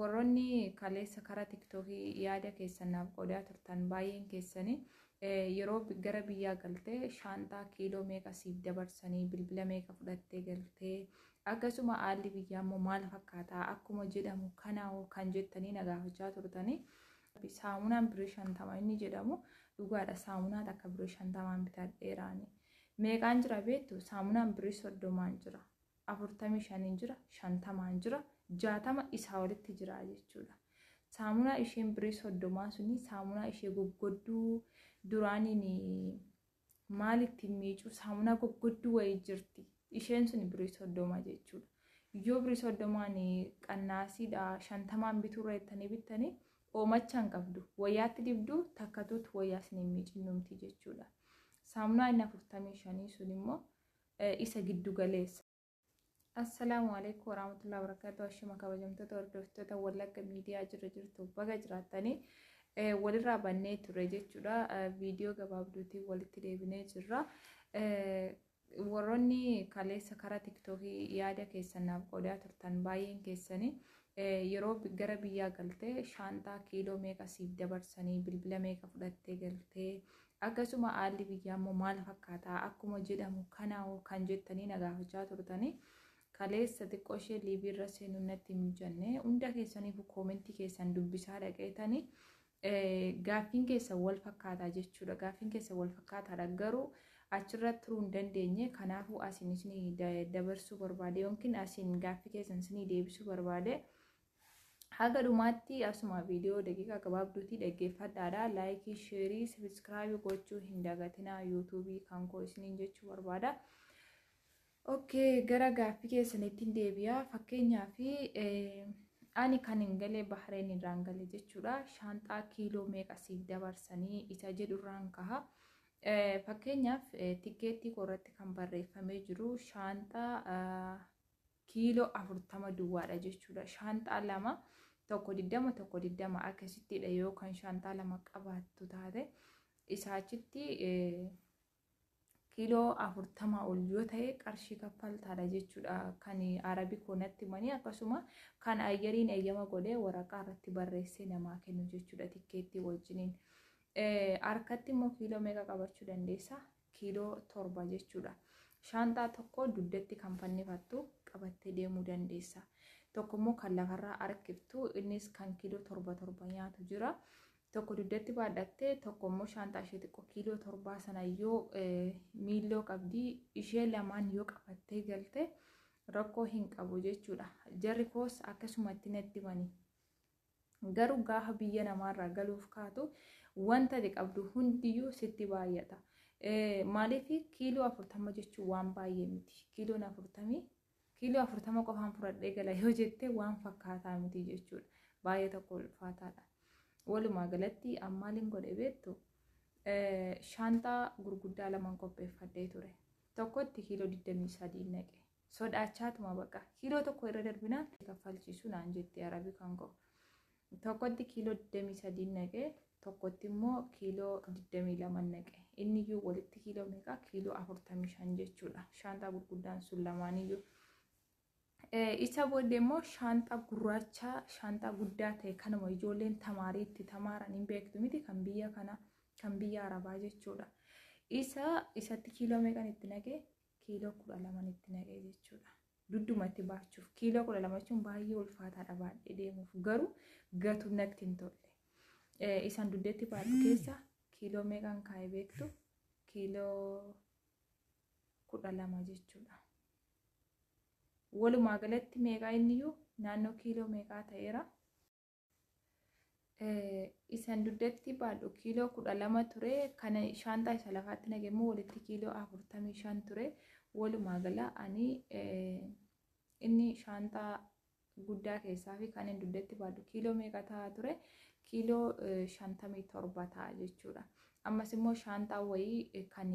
warroonni kaleessa karaa tiktokii yaada keessanaaf qoodaa turtan baay'een keessanii yeroo gara biyyaa galtee shaantaa kiiloo meeqa siif dabarsanii bilbila meeqa fudhattee galtee akkasuma haalli biyyaa immoo maal fakkaata akkuma jedhamu kana kan jettanii nagaafachaa turtanii saamunaan birii 50 inni jedhamu dhugaadha. Saamunaa akka birii 50 bitadheeraani meeqaan jira beektu? Saamunaan birii 30 jira, 45 jira, 50 jira, 60 isaa walitti jira jechuudha. Saamunaa isheen birii 30 suni saamunaa ishee goggodduu duraaniin maalitti miicuu saamunaa goggodduu wayii jirti. Isheen suni birii 30 jechuudha. Yoo birii 30 qannaasiidha 50 bituu reettanii bittanii oomachaan qabdu wayyaatti dibduu takkatuutti wayyaa isin miicinnumti jechuudha. Saamunaa inni 45 sun immoo isa giddu galeessa. Assalamu alaikum warahmatullahi wabarakatuh. Ashima kabajamtoota hordoftoota Wallagga miidiyaa jirtu baga jiraatanii walirraa bannee ture jechuudha. Viidiyoo gabaabduutiin walitti deebinee jirra. Warroonni kaleessa karaa tiktokii yaada keessanaaf qoodaa turtan baay'een keessanii yeroo gara biyyaa galtee shaantaa kiiloo meeqa siif dabarsanii bilbila meeqa fudhattee galtee akkasuma haalli biyyaa immoo maal fakkaata akkuma jedhamu kana kan jettanii nagaafachaa turtanii kaleessa xiqqoo ishee liibii irra seenuu natti mijanne hunda keessaniif koomentii keessan dubbisaa dhaqeetanii gaaffiin keessan wal fakkaataa jechuudha. Gaaffiin keessan wal fakkaataadha garuu achirratti turuu hin dandeenye. Kanaafuu asiin isin dabarsuu barbaade yookiin asiin gaaffii keessan isin deebisuu barbaade haga dhumaatti asuma viidiyoo daqiiqaa gabaabduutii dhaggeeffadhaadha. Laayikii, sheerii, sabiskiraaybii gochuu hin dagatinaa yuutuubii kan koo isiniin jechuu barbaada. Okay, gara gaaffii keessanitti deebi'a. Fakkeenyaaf ani kan hin galee Bahreen irraan galee jechuudha. Shaantaa kiiloo meeqa siif dabarsanii isa jedhu irraan kaha. Fakkeenyaaf tikeettii koorratti kan barreeffamee jiru shaantaa kiiloo 40 duwwaadha jechuudha. Shaantaa lama tokko 20 tokko 20 akkasittidha yoo kan shaantaa lama qabaattu taate isaachitti kiiloo 40 ol yoo ta'e qarshii kaffaltaadha jechuudha. Kan arabii koonatti manii akkasuma kan ayyariin eeyyama godhee waraqaa irratti barreessee namaa kennu jechuudha tikeettii wajjiniin. Harkatti immoo kiiloo meeqa qabachuu dandeessa? Kiiloo 7 jechuudha. Shaantaa tokko dugdatti kan fannifattu qabattee deemuu dandeessa. Tokko immoo kan lafarraa harkiftu innis kan kiiloo 7 nyaatu jira. Tokko dugdatti baadhattee tokko immoo shaantaa ishee xiqqoo kiiloo 7 sana yoo miiloo qabdi ishee lamaan yoo qabattee galte rakkoo hin qabu jechuudha. Jarri koos akkasumatti natti mani. Garuu gaafa biyya namaarraa galuuf kaatu wanta qabdu hundiyyuu sitti baay'ata. Maaliif kiiloo 40 jechuun waan baay'ee miti. Kiiloo 40 qofaan fudhadhee gala yoo jette waan fakkaataa miti jechuudha. Baay'ee tokko ulfaataadha. Walumaa galatti ammaaliin godhe beektu shaantaa gurguddaa lamaan qopheeffadhee ture. Tokkotti kiiloo 23 naqe. Sodaachaatuma baqa. Kiiloo tokko irra darbinaan kaffalchiisu naan jette arabii kan qabu. Tokkotti kiiloo 23 naqe. Tokkotti immoo kiiloo 22 naqe. Inni iyyuu walitti kiiloo meeqa? Kiiloo 45 jechuudha. Shaantaa gurguddaan sun lamaaniyyuu. Isa booddee immoo shaantaa gurraacha shaantaa guddaa ta'e kanuma ijoolleen tamaariitti tamaaran hin beektu miti kan biyya kana kan biyya arabaa jechuudha. Isatti kiiloo meeqan itti naqee? Kiiloo 12 itti naqee jechuudha. Duddumatti baachuuf kiiloo 12 jechuun baay'ee ulfaataadha baadhee deemuuf garuu gatu natti hin tolle. Isaan dugdatti baadhu keessa kiiloo meeqan kaa'ee beektu? Kiiloo 12 jechuudha. Walumaa galatti meeqaa inniyyuu naannoo kiiloo meeqaa ta'eera. Isaan dugdatti baadhu kiiloo 12 ture. Kana shaantaa isa lafaatti naqee immoo walitti kiiloo 45 ture. Walumaa gala ani inni shaantaa guddaa keessaa fi kan dugdatti baadhu kiiloo meeqa ta'a ture? Kiiloo 57 ta'a jechuudha. Ammas immoo shaantaa wayii kan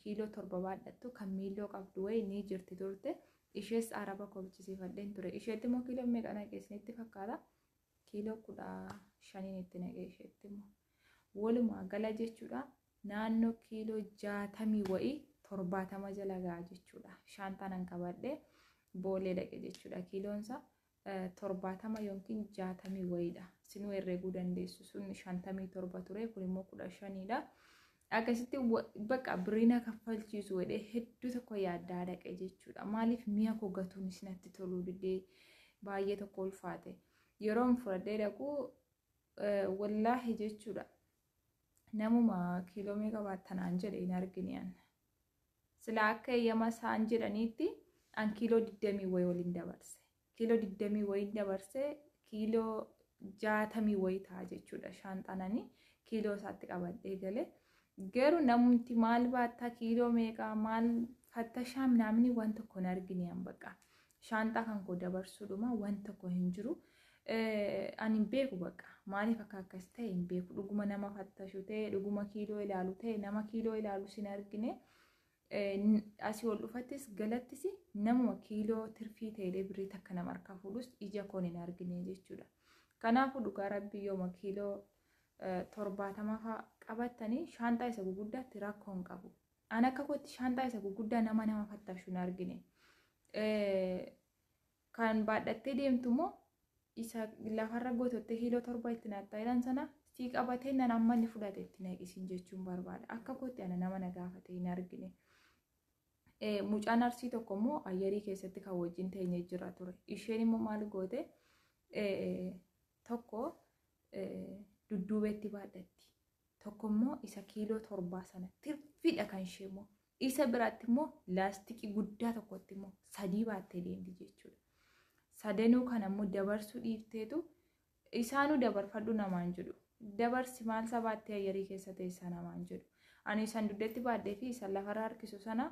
kiiloo 7 baadhattu kan miiloo qabdu wayii ni jirti turte. Ishees araba kolchisiifadheen ture. Isheetti immoo kiiloo meeqa naqeessinitti fakkaata? Kiiloo 15 itti naqee isheetti immoo. Walumaa gala jechuudha. Naannoo kiiloo 60 wayii 70 jala ga'a jechuudha. Shaantaan an qabadhee boolee dhaqe jechuudha kiiloonsa. 70 yookiin 60 wayiidha. Sinuu herreguu dandeessu. Sun 57 ture, kun immoo 15dha. Akkasitti bakka biriina kaffalchiisu jedhee hedduu tokko yaaddaa dhaqe jechuudha. Maaliif mi'a koo gatuun natti toluu didee baay'ee tokko ulfaate. Yeroon fudhadhee dhaqu wallaahi jechuudha. Namuma kiiloo meeqa baattanaan jedhe hin argine. Sila akka eeyyama isaan jedhaniitti an kiiloo 20 wayii waliin dabarse. Kiiloo 20 wayii dabarse kiiloo 60 wayii ta'a jechuudha. Shaanxananii kiiloo isaatti qabadhee galee. Garuu namumti maal baattaa kiiloo meeqaa maal fattashaa namni waan tokko hin argine bakka. Shaanxaa kan koo dabarsuudhuma waan tokko hin jiru. Ani hin beeku bakka. Maaliif akka akkas ta'e hin beeku. Dhuguma nama fattashu ta'e, dhuguma kiiloo ilaalu ta'e, nama kiiloo ilaalu sin argine. Asii ol dhufattis galattis namuma kiiloo tirfii ta'ee birrii takka nama harkaa fuudhus ija koon hin argine jechuudha. Kanaafuu dhugaa rabbii yooma kiiloo 70 qabattanii shaanxaa isa guguddaatti rakkoo hin qabu. An akka kootti shaanxaa isa guguddaa nama fattashu hin argine. Kan baadhattee deemtu immoo isa lafarra gootottee kiiloo 7 itti naaxxaa jedhan sana sii qabatee nan amma inni fudhate itti naqisiin jechuun barbaada. Akka kootti ana nama na gaafate hin argine. Mucaan arsii tokko immoo ayyarii keessatti kan wajjin teenyee jira ture. Isheen immoo maal goote tokko dudduubeetti baadhatti. Tokko immoo isa kiiloo 7 sana tirfiidha kan ishee immoo. Isa biraatti immoo laastikii guddaa tokkotti immoo 3 baattee deemti jechuudha. Sadanuu kana immoo dabarsuu dhiifteetu isaanuu dabarfadhu namaan jedhu. Dabarsi maal sabaattee ayyarii keessa teessaa namaan jedhu. Ani isaan duddeetti baadhee fi isaan lafarra harkisu sana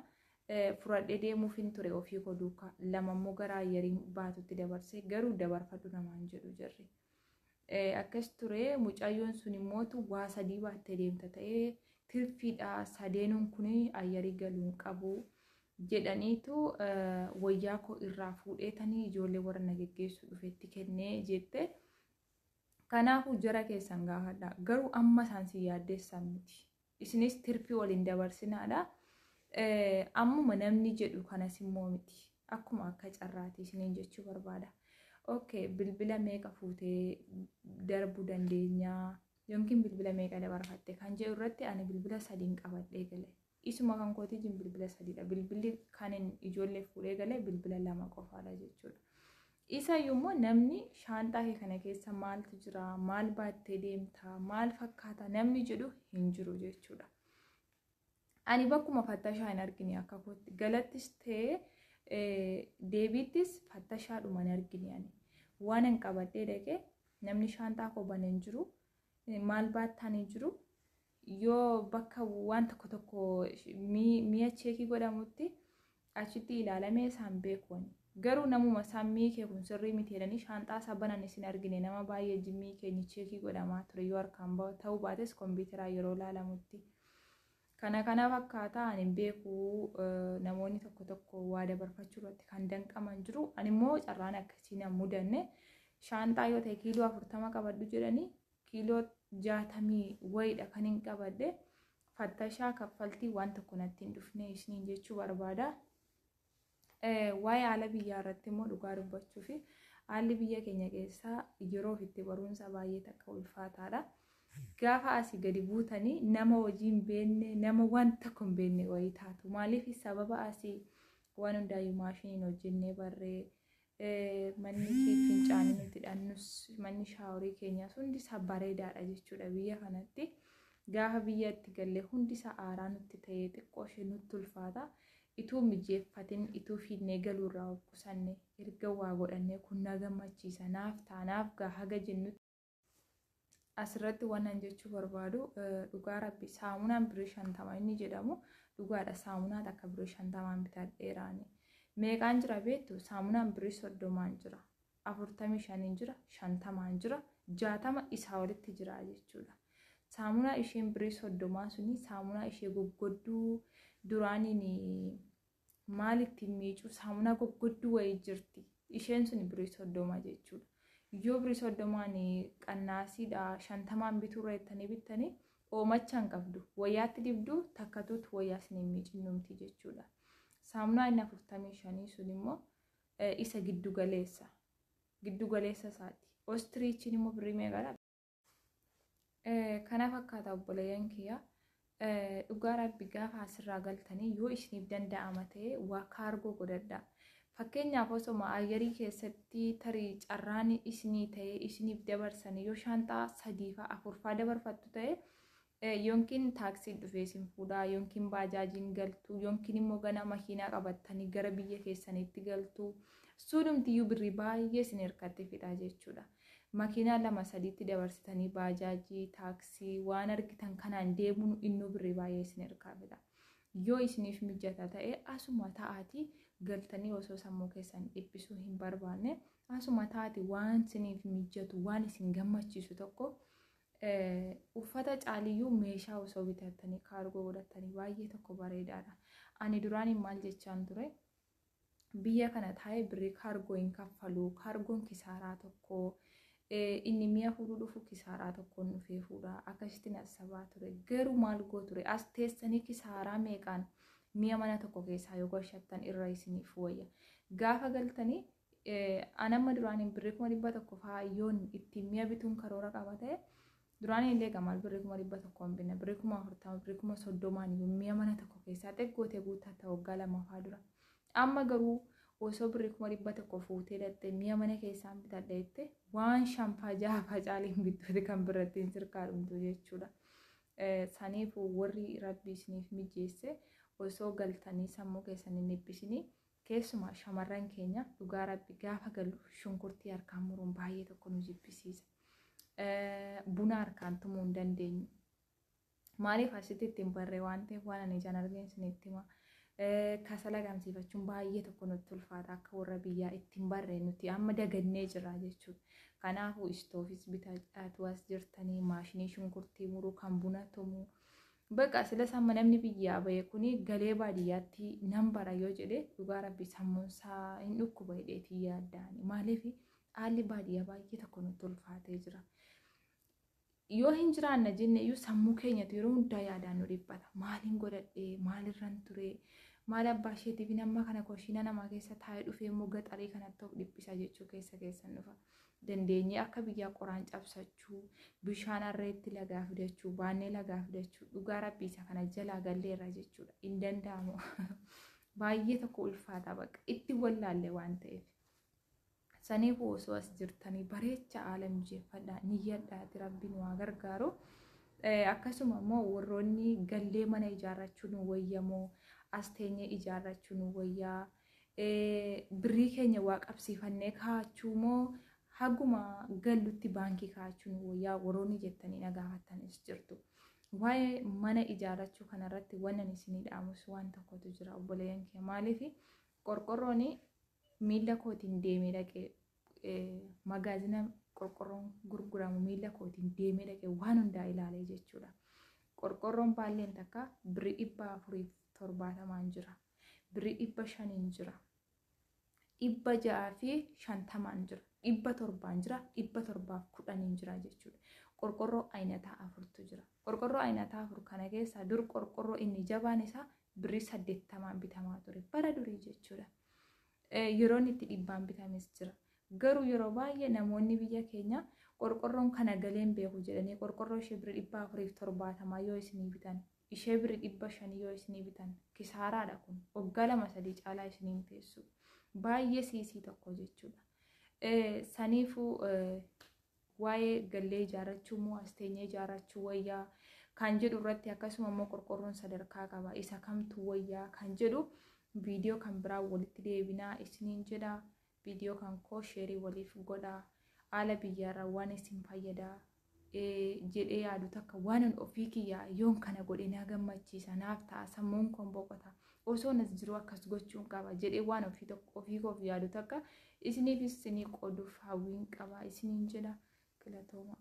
fudhadhee deemuuf hin ture ofii koo duukaa. Lama immoo gara ayyarii baatutti dabarsee garuu dabarfadhu namaan jedhu jirri. Akkas ture mucayyoon sun immoo waa 3 baattee deemta ta'ee tirfiidha sadeenuun kun ayyarii galuun qabu jedhaniitu wayyaa koo irraa fuudheetanii ijoollee warra na geggeessu dhufetti kennee jette. Kanaafuu jara keessan gaafadha. Garuu amma isaan si yaaddeessan miti. Isinis tirfii waliin dabarsinaadha. Ammuma namni jedhu kanas immoo miti. Akkuma akka carraati isiniin jechuu barbaada. Okay, bilbila meeqa fuutee darbuu dandeenya yookiin bilbila meeqa dabarfatte kan jedhu irratti ani bilbila 3 qabadhee gale. Isuma kan kootii jin bilbila 3dha. Bilbilli kanin ijoollee fuudhee galee bilbila 2 qofaadha jechuudha. Isa immoo namni shaanxaa kee kana keessa maaltu jira, maal baattee deemta, maal fakkaata namni jedhu hin jiru jechuudha. Ani bakkuma fattashaa hin argine akka kootti. Galattis ta'ee deebiittis fattashaadhuma hin argine ani. Waan hin qabadhee dhaqee namni shaanxaa koo banee hin jiru, maal baattaan hin jiru. Yoo bakka waan tokko mi'a cheekii godhamutti achitti ilaalamee isaan beekuun. Garuu namuma sammii kee kun sirrii miti jedhanii shaanxaa isaa banan isin argine nama baay'ee jimmii keenya cheekii godhamaa ture yoo harkaan ta'uu baates kompiitaraa yeroo ilaalamutti. Kana fakkaataa ani beeku namoonni tokko waa dabarfachuu irratti kan danqaman jiru. Ani immoo carraan akkasii nan mudanne shaanxaa yoo ta'e kiiloo 40 qabadhu jedhanii kiiloo 60 wayiidha kan hin qabadde. Fattashaa kaffaltii waan tokko natti hin dhufne isiniin jechuu barbaada. Waa'ee haala biyyaa irratti immoo dhugaa dubbachuu fi haalli biyya keenya keessaa yeroo itti barumsa baay'ee takka ulfaataadha. Gaafa asii gadi buutanii nama hojii hin beekne nama waan tokko hin beekne wayii taatu. Maaliif sababa asii waan hundaayyuu maashiniin hojjennee barree manni fincaanii nuti dhannus manni shaaworii keenyaas hundi isaa bareedaadha jechuudha biyya kanatti. Gaafa biyyatti galle hundi isaa aaraa nutti ta'ee xiqqoo ishee nutti ulfaata. Ituu mijeeffatin ituu fiinnee galuurraa of qusanne erga waa godhannee kun na gammachiisa naaf taanaaf haga jennutti. Asirratti waan jechuu barbaadu dhugaa rabbi saamunaan birrii 50 inni jedhamu dhugaadha. Saamunaa takka birrii 50 bitadheeraani. Meeqaan jira beektu saamunaan birrii 30 jira, 45 jira, 50 jira, 60 isaa walitti jira jechuudha. Saamunaa isheen birrii 30 suni saamunaa ishee goggodduu duraaniin maal ittiin miicuu saamunaa goggodduu wayii jirti. Isheen sun birrii 30 jechuudha. Yoo birrii 30 qannaasiidha 50 bituu reettanii bittanii oomachaan qabdu. Wayyaatti dibduu takkatuutti wayyaa isin miicinnumti jechuudha. Saamunaa inni 45 sun immoo isa giddu galeessa. giddu galeessa isaati. Oostiriichiin immoo birrii meeqadha? Kana fakkaata obboleeyyan kiyya. Dhugaa rabbi gaafa asirraa galtanii yoo isiniif danda'ama ta'e waa kaargoo godhadhaa. Fakkeenyaaf osoma ayyarii keessatti tarii carraan isinii ta'e isiniif dabarsanii yoo shaanxaa 3 fi 4 dabarfattu ta'e yookiin taaksiin dhufee isin fuudhaa yookiin baajaajiin galtu yookiin immoo gana makiinaa qabattanii gara biyya keessaniitti galtu suudumtiyyuu birrii baay'ee isin hirkatti fidha jechuudha. Makiinaa 2-3tti dabarsitanii baajaajii taaksii waan argitan kanaan deemuun innuu birrii baay'ee isin hirkaa fidha. Yoo isiniif mijata ta'e asuma ta'aatii galtanii osoo sammuu keessan dhiphisuu hin barbaanne asuma ta'aatii waan isiniif mijatu waan isin gammachiisu tokko uffata caaliyyuu meeshaa osoo bitattanii kaargoo godhatanii baay'ee tokko bareedaadha. Ani duraan maal jechaan ture biyya kana taa'ee birrii kaargoo hin kaffalu kaargoon kisaaraa tokko inni mi'a fuudhuu dhufu kisaaraa tokkoon dhufee fuudha akkasitti nasabaa ture garuu maal goo ture as teessanii kisaaraa meeqaan mi'a mana tokko keessaa yoo gashattan irra isiniif wayya gaafa galtanii anamma duraan birrii 100 fa'aa yoon ittiin mi'a bituun karoora qaba ta'e duraan illee gamaal birrii 100 binna birrii 40 birrii 30 mi'a mana tokko keessaa xiqqootee guutaa ta'u waggaa 2 fa'aa dura amma garuu osoo birrii 100 fuutee dhattee mi'a mana keessaan bitadheette waan 5-6 caaliin bittuuti kan birrattiin sirkaa dhumtu jechuudha. Saniif warri rabbii isiniif mijeesse osoo galtanii sammuu keessan hin dhiphisinii keessumaa shamarran keenya dhugaa rabbi gaafa galu shunkurtii harkaan muruun baay'ee tokko nu jibbisiisa. Buna harkaan tumuu hin dandeenyu. Maaliif asitti ittiin barree waan ta'eef waan ani ijaan argeen isinitti hima. Kasala gamsiifachuun baay'ee tokko nutti ulfaata akka warra biyyaa ittiin barree nuti amma dagannee jirra jechuudha. Kanaafuu istoofis bitaatu as jirtanii maashinii shunkurtii muruu kan buna tumuu bakka sila samma namni biyyaa bahe kuni galee baadiyyaatti nan bara yoo jedhe dhugaa rabbi sammuunsaa hin dhukkuba hidheetii yaadda'ani maaliif haalli baadiyyaa baay'ee tokko nutti ulfaatee jira. Yoo hin jiraanna jenne iyyuu sammuu keenyatu yeroo hundaa yaadaan nu dhiphata. Maaliin godhadhee maalirran ture maal abbaa isheetiif nama kana koshina namaa keessa taa'ee dhufee immoo gaxarii kanatti of dhiphisa jechuu keessan dhufa. Dandeenyee akka biyyaa qoraan cabsachuu bishaan harreetti lagaa fidachuu baannee lagaa fidachuu dhugaa rabbii isa kana jalaa galleerra jechuudha. Hin danda'amu. Baay'ee tokko ulfaata bakka itti wallaalle waan ta'eef. Saniif osoo as jirtanii bareecha haala mijeeffadhaa niyyadhaati rabbiin waa gargaaru. Akkasuma immoo warroonni gallee mana ijaarrachuu nu wayyamoo as teenyee ijaarrachuu nu wayyaa birrii keenya waa qabsiifannee kaa'achuu moo haguma gallutti baankii kaa'achuu nu wayyaa warroonni jettanii na gaafattanis jirtu. Waa'ee mana ijaarrachuu kanarratti waan isinii dhaamus waan tokkotu jira obboleeyyan kee maaliif qorqorroon miila kootiin deemee dhaqee magaazina qorqorroon gurguramu miila kootiin deemee dhaqee waan hundaa ilaalee jechuudha. Qorqorroon baalleen takka birrii 470 jira. Birrii 500 jira. 650 jira. 700 jira. 710 jira jechuudha. Qorqorroo ayinataa 4tu jira. Qorqorroo ayinataa 4 kana keessaa dur qorqorroo inni jabaan isaa birrii 80 bitamaa ture. Bara durii jechuudha. Yeroon itti 100 bitames jira. Garuu yeroo baay'ee namoonni biyya keenya qorqorroon kana galeen beeku jedhanii qorqorroo ishee birrii 470 yoo isinii bitan ishee birrii 500 yoo isinii bitan kisaaraadha kun waggaa 2-3 caalaa isinii teessu baay'ee siisii tokko jechuudha. Saniifuu waa'ee gallee ijaarrachuu moo as teenyee ijaarrachuu wayyaa kan jedhu irratti akkasuma immoo qorqorroon sadarkaa qaba isa kamtu wayyaa kan jedhu viidiyoo kan biraa walitti deebinaa isiniin jedha. Viidiyoo kan koo sheerii waliif godhaa haala biyyaarraa waan isin fayyadaa jedhee yaadu takka waan ofii kiyyaa yoon kana godhe na gammachiisa naaf ta'a sammuun koon boqota osoo nas jiru akkas gochuun qaba jedhee waan ofii koof yaadu takka isiniifis isinii qooduuf hawwiin qaba isiniin jedha. Galatooma.